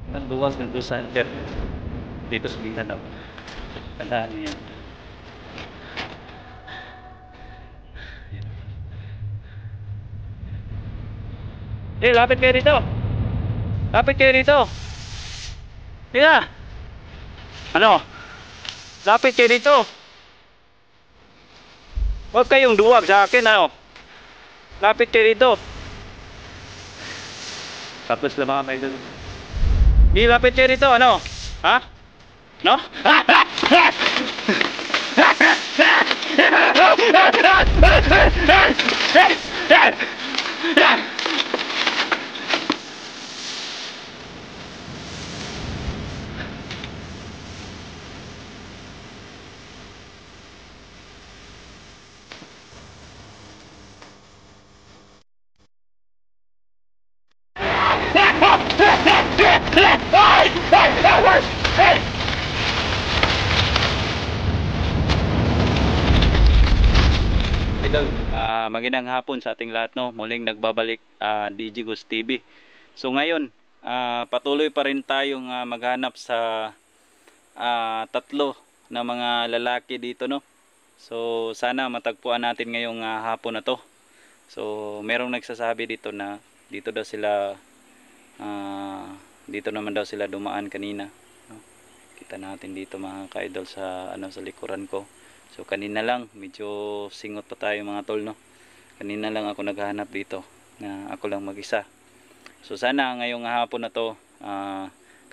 Nanduwas ng center dito sa Mindanao. Tandaan niyo yan. Lapit kayo dito. Lapit kayo dito. Tika. Ano? Lapit kayo dito. Huwag kayong duwag sa akin, ano? Lapit kayo dito. Tapos na mga kayo. Di lapit kayo dito, ano? Ha? No? Idol, magandang hapon sa ating lahat, no. Muling nagbabalik DG Gus TV. So ngayon, patuloy pa rin tayong maghanap sa tatlo na mga lalaki dito, no. So sana matagpuan natin ngayong hapon na to. So merong nagsasabi dito na dito daw sila dito naman daw sila dumaan kanina, no? Kita natin dito mga ka-idol sa sa likuran ko. So kanina lang medyo singot pa tayo mga tol, no. Kanina lang ako naghahanap dito na ako lang mag-isa. So sana ngayong hapon na to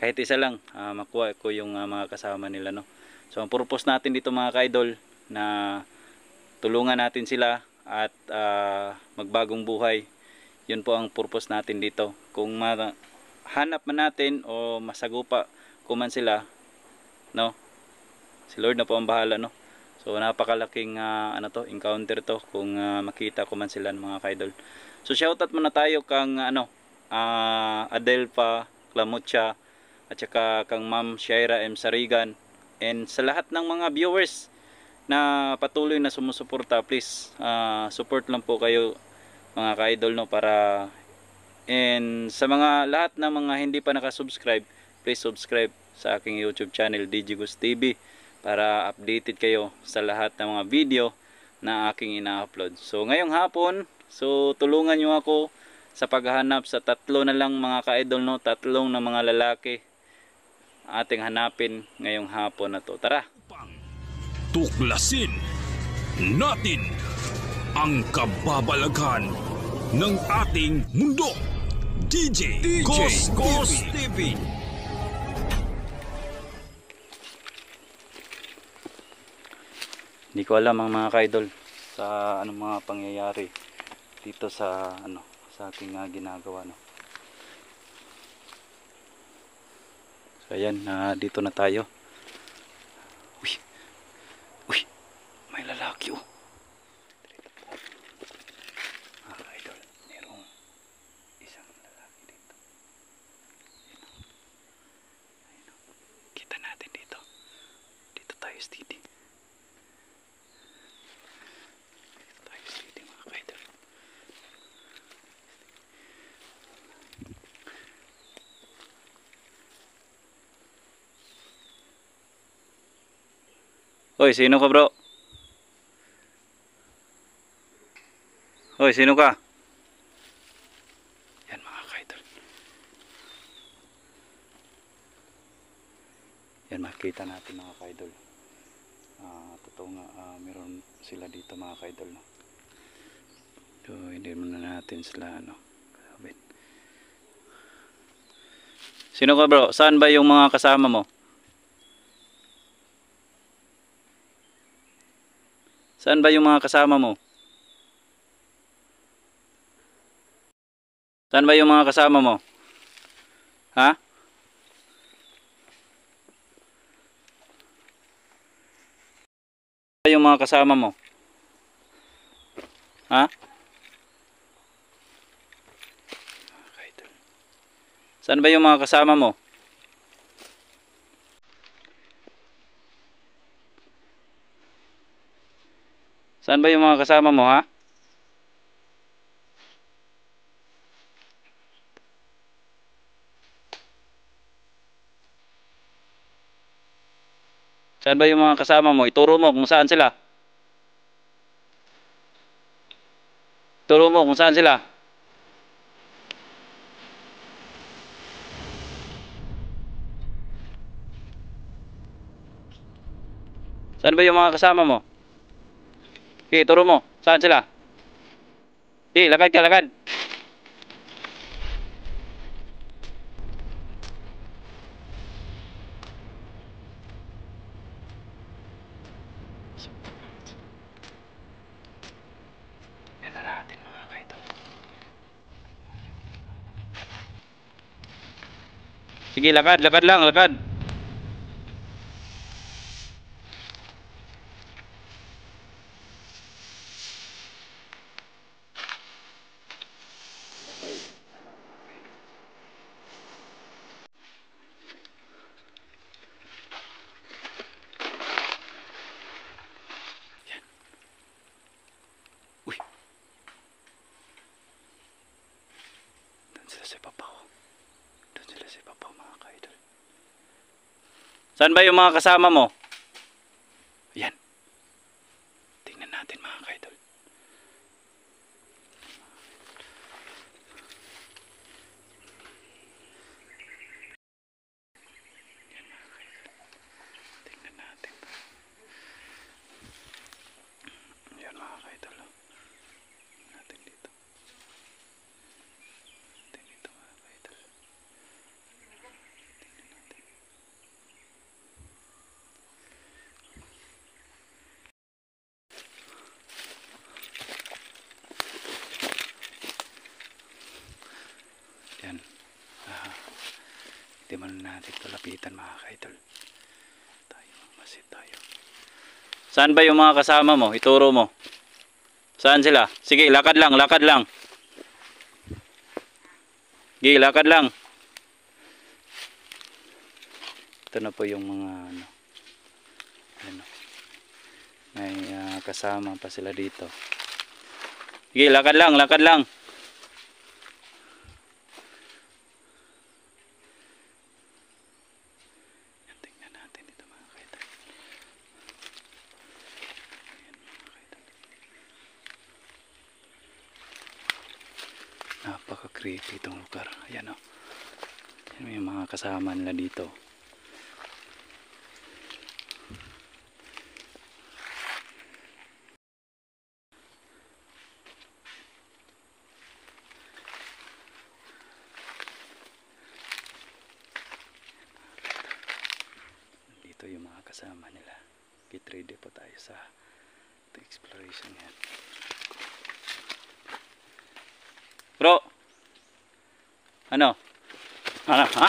kahit isa lang makuha ko yung mga kasama nila, no. So ang purpose natin dito mga ka-idol na tulungan natin sila at magbagong buhay. Yun po ang purpose natin dito. Kung hanap man natin o masagupa kuman sila, no, si Lord na po ang bahala, no. So napakalaking encounter to kung makita ko man sila ng mga ka-idol. So shoutout muna tayo kang Adelpa Clamucha at saka kang Ma'am Shaira M. Sarigan, and sa lahat ng mga viewers na patuloy na sumusuporta. Please support lang po kayo mga ka-idol, no, para, and sa mga lahat ng mga hindi pa nakasubscribe, please subscribe sa aking YouTube channel DG Gus TV para updated kayo sa lahat ng mga video na aking ina-upload. So ngayong hapon, so tulungan nyo ako sa paghahanap sa tatlo na lang mga ka-idol, no, tatlong na mga lalaki ating hanapin ngayong hapon na to. Tara! Tuklasin natin ang kababalaghan ng ating mundo. DJ Gus TV. Hindi ko alam ang mga ka-idol sa anong mga pangyayari dito sa sa aking ginagawa, no. So ayan, dito na tayo. Uy, may lalaki, oh. Mga ka-idol, merong isang lalaki dito. Ayun, oh. Kita natin dito. Dito tayo steady. Hoy, sino ka, bro? Hoy, sino ka? Yan mga ka-idol. Yan, makita natin mga ka-idol. Totoo nga, meron sila dito mga ka-idol, no? So, hindi muna natin sila, kasabit. Sino ka, bro? Saan ba yung mga kasama mo? Saan ba yung mga kasama mo? Saan ba yung mga kasama mo? Ha? Saan ba yung mga kasama mo? Ha? Saan ba yung mga kasama mo? Saan ba yung mga kasama mo, ha? Saan ba yung mga kasama mo? Ituro mo kung saan sila. Ituro mo kung saan sila. Saan ba yung mga kasama mo? Okay, ituro mo. Saan sila? Okay, lakad ka, lakad. Yan na natin mga kaidol. Sige, lakad, lakad lang, lakad. Uy. Doon sila sa ibabaw. Doon sila sa ibabaw mga kaidol. Saan ba yung mga kasama mo? Ayan. Tingnan natin mga kaidol. Tingnan natin. Ayan mga kaidol. Natin dito. Natin dito mga kaidol. Yan. Hindi man natin ito lapitan mga kaidol. Tayo, masid tayo. Saan ba yung mga kasama mo? Ituro mo. Saan sila? Sige, lakad lang, lakad lang. Sige, lakad lang. Ito na po yung mga ano, may kasama pa sila dito. Sige, lakad lang, lakad lang. Tingnan natin dito mga kaidol. Ayan mga kaidol. Napaka-creepy itong lugar. Ayan o. Ayan, may mga kasama nila dito. Dito yung mga kasama nila. Get ready po tayo sa exploration yan. Bro! Ano? Ano? Ha?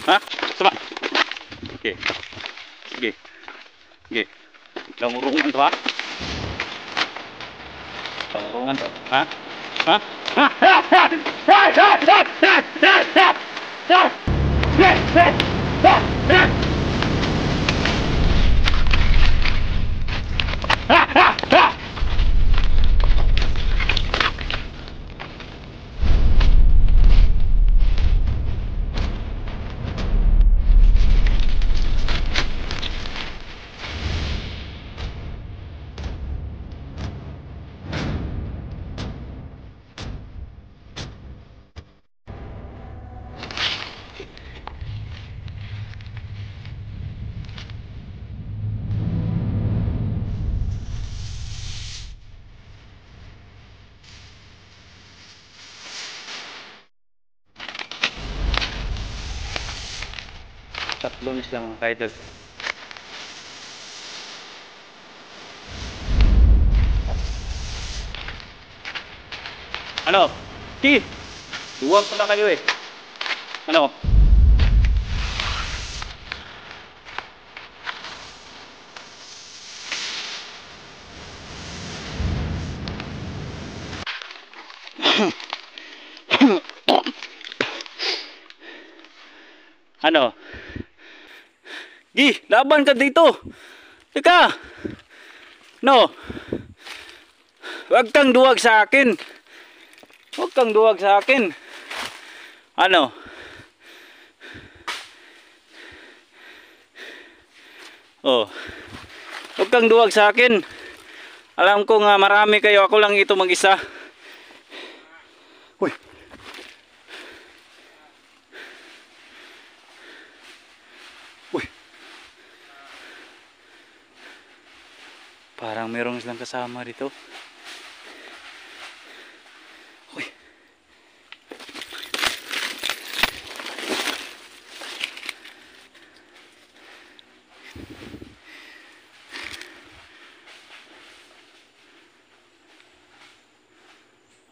Ha? Sama? Okay. Sige. Sige. Langurungan to ha? Langurungan to. Ha? Ha? Ha? Tatlo na sila mga kaidol. Ano? Ki! Duwag pala kayo eh. Ano? Ano? Gi, laban ka dito. Teka. No. Huwag kang duwag sa akin. Huwag kang duwag sa akin. Ano? Oh. Huwag kang duwag sa akin. Alam ko nga marami kayo, ako lang ito mag-isa. Uy. Uy. Parang merong silang kasama dito. Uy.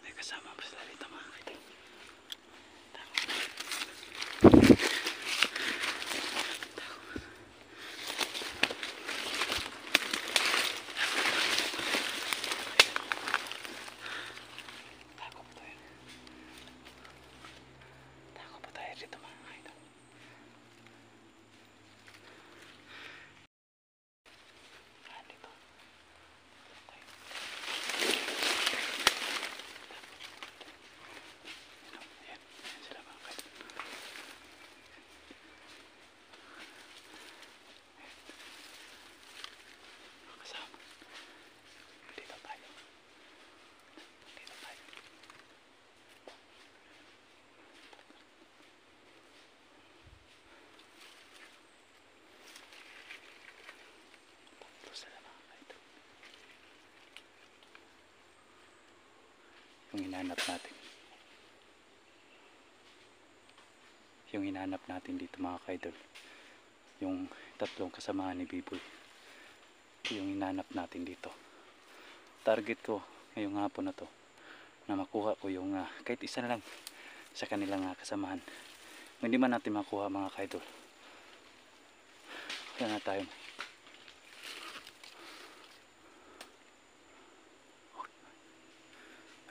May kasama pa sila dito mga kaidol. Tako pa tayo dito mga kaidol. Dito. Ayan, sila mga kaidol. Kasama. Dito tayo. Dito tayo. Ito sila mga kaidol. Yung hinanap natin. Yung hinanap natin dito mga kaidol. Yung tatlong kasamahan ni Biboy. Yung hinanap natin dito. Target ko ngayong hapon na to na makuha ko yung kahit isa na lang sa kanilang kasamahan. Kung hindi man natin makuha mga kaidol, kaya na tayo.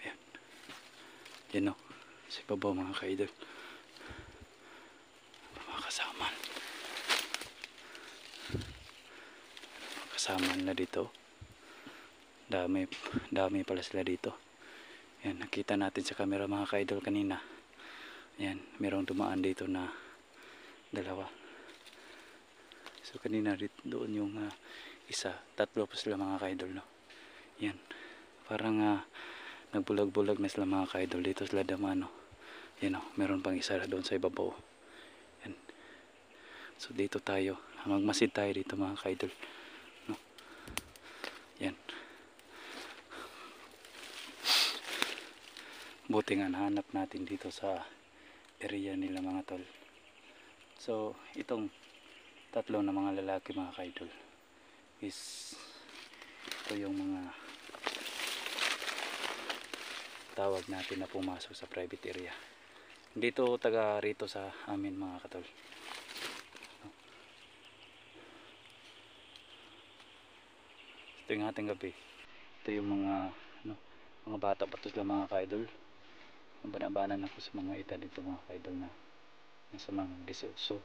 Ayan. Yan o. Sa ibabaw mga kaidol. Mga kasamahan. Mga kasamahan na dito. Dami pala sila dito. Yan, nakita natin sa camera mga kaidol kanina. Yan, merong dumaan dito na dalawa. So kanina doon yung isa, tatlo pa sila mga kaidol, no. Yan. Parang nagbulag-bulag na sila mga kaidol dito sila daman, no. Yan, no, meron pang isa doon sa ibabaw. Yan. So dito tayo, magmasid tayo dito mga kaidol, no. Yan. Buti nga nahanap natin dito sa area nila mga tol. So itong tatlo na mga lalaki mga kaidol is ito yung mga tawag natin na pumasok sa private area. Dito taga rito sa amin mga katol. Ito yung ating gabi. Ito yung mga bata pa to sila mga kaidol. Banabanan ako sa mga edad dito mga kaidol na nasa mga 18,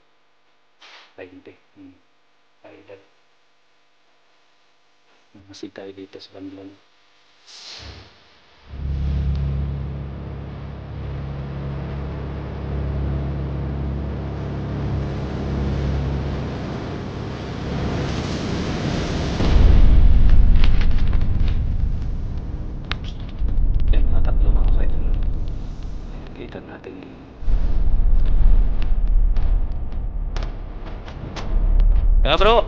20 kaedad. Masig tayo dito sa kanila. Yan mga tatlo mga kaidol. Kita natin. Bro,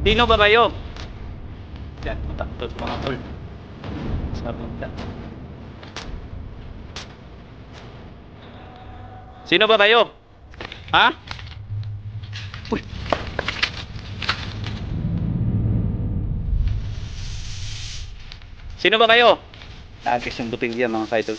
sino ba kayo? Yan, matakot mga tol. Sabog na. Sino ba kayo? Ha? Uy. Sino ba kayo? Naagis yung butilya mga kaidol.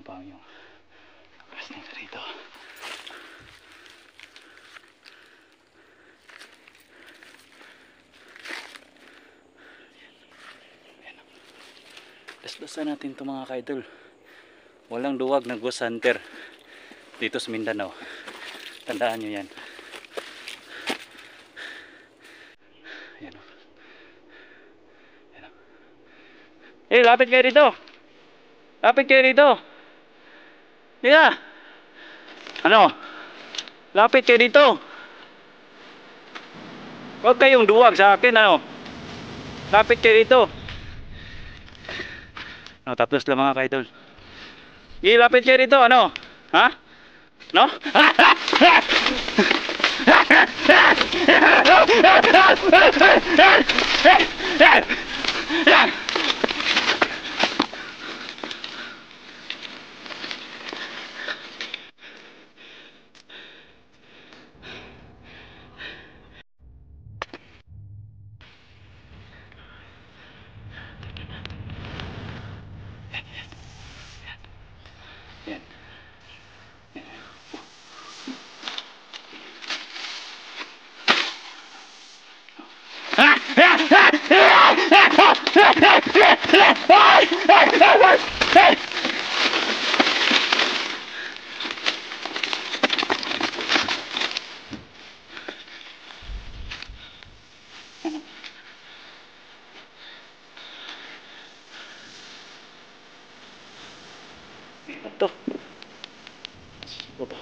ano pa yung lakas nito dito. Dasdasan natin ito mga ka-idol. Walang duwag na ghost hunter dito sa Mindanao. Tandaan nyo yan. Ayan o. Ayan o. Eh, lapit kayo dito. Lapit kayo dito. Dito. Ano? Lapit kayo dito. Huwag kayong duwag sa akin, ano? Lapit kayo dito. No, tapos lang mga ka-idol. Lapit kayo dito, ano? Ha? No? Yan. Ito. Ito.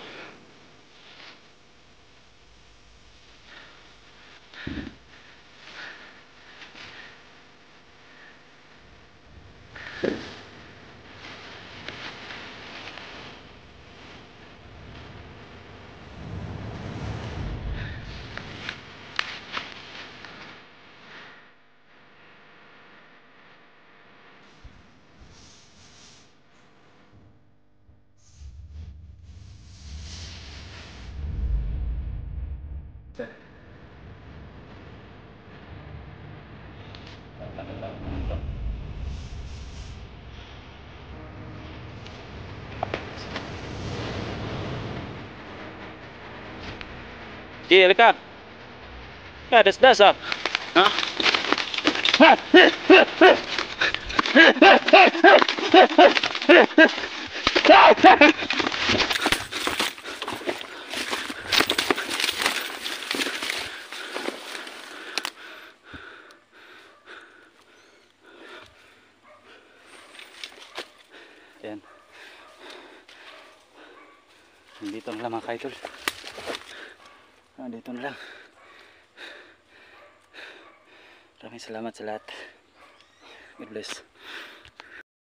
Di, halika. Ya, das ah. Ha? Yan. Dito na lang mga ka-idol. Dito na lang. Maraming salamat sa lahat. God bless.